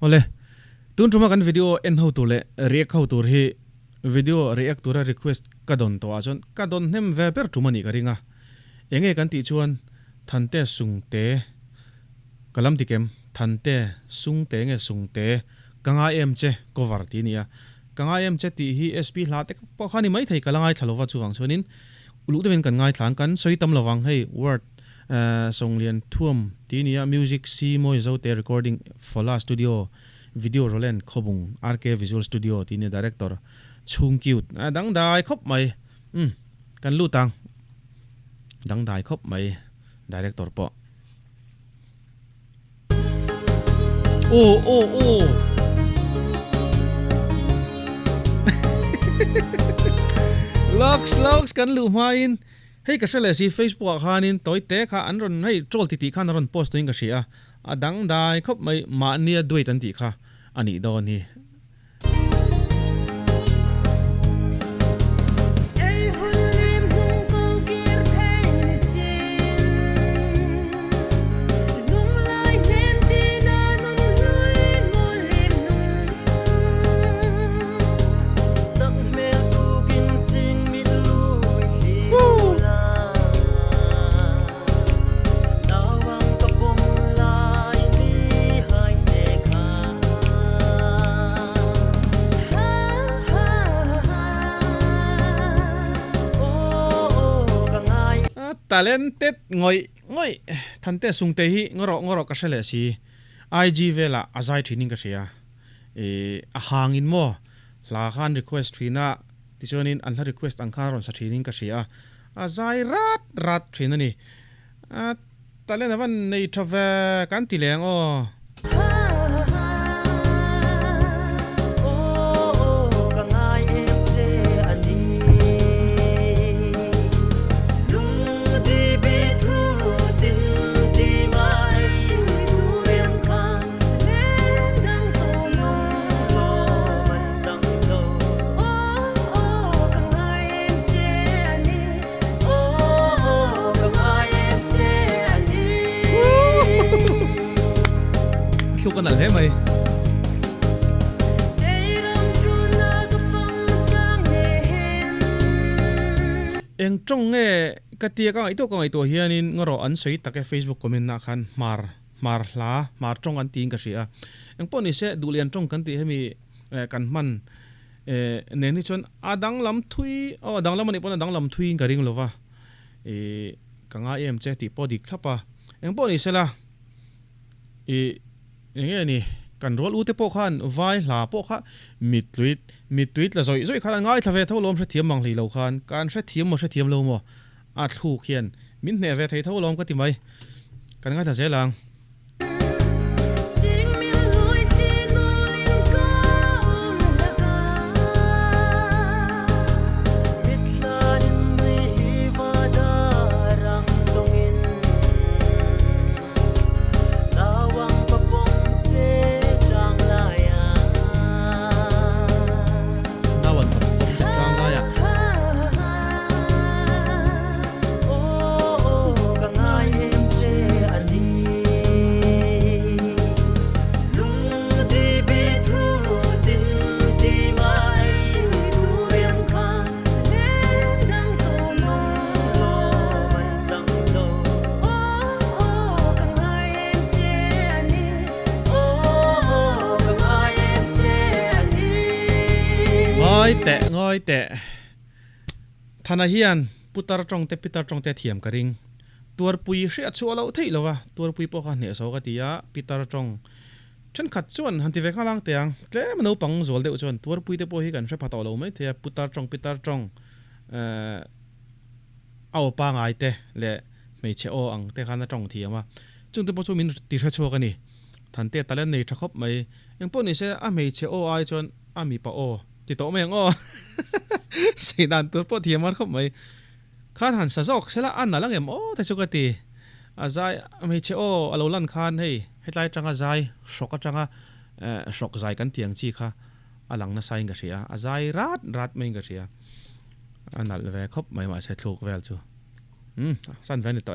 ole tun tuma kan video en ho tu le react ho tur hi video react tura request kadon to achon kadon nem ve per tumani karinga enge kan ti chuan thante sungte kalam tikem thante sungte nge sungte kanga em che cover ti nia kanga em che ti hi sp hla te po khani mai thei kalangai thalowa chuwang chonin ulu temen kan ngai thlang kan soitam lawang hei word songlian thuam ti nia music c moi zo te recording fola studio video rolen khobung rk visual studio ti ni director chung cute dang dai khop mai kan lu tang dang dai khop mai director po oh Locks kan lu main hei ka sele si Facebook khanin toy te kha anron hei troll ti khan ron post in ka sia adang dai khop mai Mahnia Duet an ti kha ani don hi talented ngoi thante sungte hi ngoro ka sele si IG vela azai thining ka sia a hangin mo la khan request thina tichonin an la request an kharon sa thining ka sia azai rat thina ni talen avan nei thave kan tileng o kan al he mai eng trong nge katia ka ngai to hianin ngoro an soi take Facebook comment na khan mar trong an ting ka sia eng poni se dulian trong kan ti hemi kan man ne ni chon adang lam thui dang lam ni pon dang lam thui ka ring lova kanga em che ti po dik thapa eng poni se la nghe ni kan rol ute po khan vai la po kha mit tweet la zoi khan ngai thave tholom se thiam mang li lo khan kan se thiam mo se thiam lo mo a thu khian min ne ve thei tholom ka ti mai kan nga tha je lang ngoi te thana hian putar trong te pitar trong te thiam karing tur pui hria chu lo thei lowa tur pui po kha ne so ka tia pitar trong chen khat chuan han ti ve kha lang teang tle mano pang zol deuh chuan tur pui te po hi kan hre phato lo mai the pitar trong au pa ngai te le mei che o ang te khana trong thiama chung te po chu min ti hra chu ka ni thante talen nei thakop mai eng po ni se a mei che o ai chuan a mi pa o ti to meng o sidan tur po thiamar khop mai khan han sa jok sela an na lang em o te chu ka ti azai mei che o alo lan khan hei hetlai tanga zai shoka tanga shok zai kan tiang chi kha alang na sai nga ria azai rat mai nga ria anal ve khop mai ma se thluk vel chu san ven to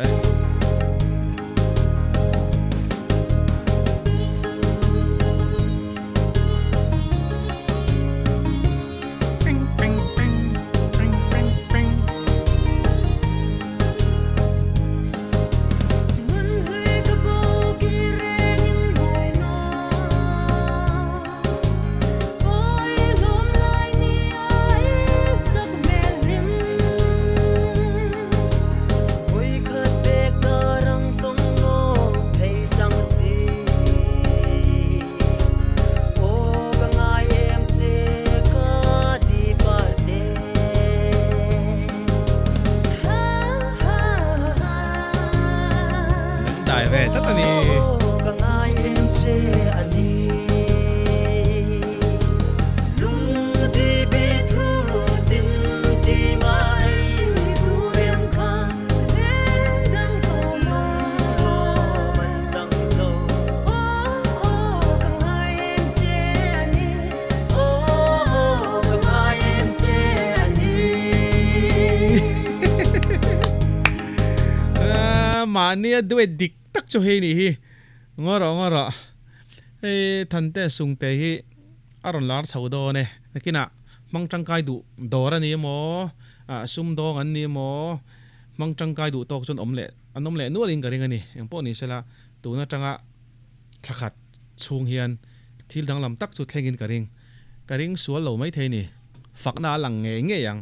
Mahnia Duet dik tak cho he ni hi ngora e Thante Sungte hi aron lar chaudo ne kina mangtang kai du dora ni mo sum do an ni mo mangtang kai du tok chon omle anom le nualing garing ani engpo ni sela tuna tanga thakhat chung hian thil dang lam tak chu thlengin karing sual lo mai the ni fakna lang nge yang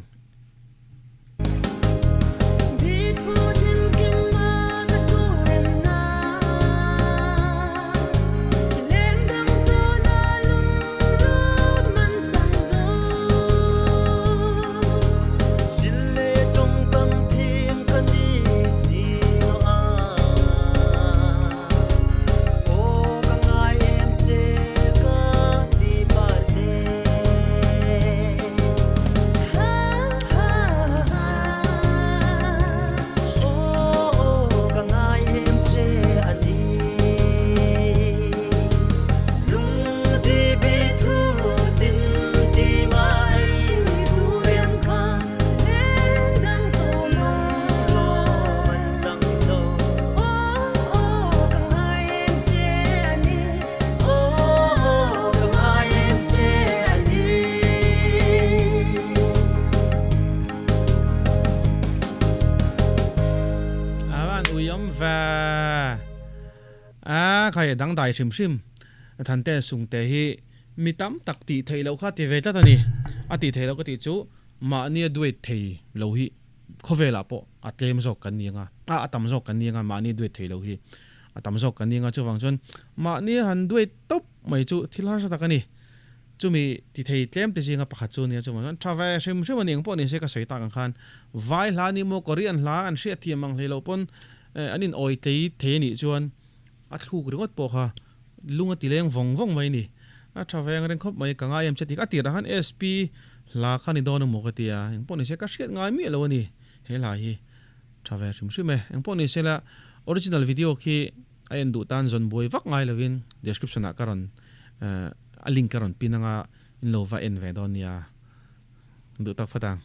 khai dang dai sim Thante Sungte hi mitam takti theilo kha ti ve ta ni ati theilo ka ti chu Mahnia Duet thei lo hi khovela po atlem zok kan ninga atam zok kan ninga Mahnia Duet theilo hi atam zok kan ninga chu wangchon Mahnia han Duet top mai chu thilhar sa takani chumi ti thei tlem te jinga pakha chu ni chu man travel sim ning po ni se ka sei ta kan khan vai hla ni mo korean hla an hria thi mang hlelo pon anin oi tei the ni chuan a thuk ringot po kha lunga tileng vong mai ni a traweng reng khop mai kanga yam chati ka tira han sp la khani don mo ka tia eng poni se ka hriat ngai mi lo ni he la hi travel sim me eng poni se la original video khi a en du tan zon boi vak ngai lovin description a karon a link karon pinanga in lova en ve don ya du tak fatang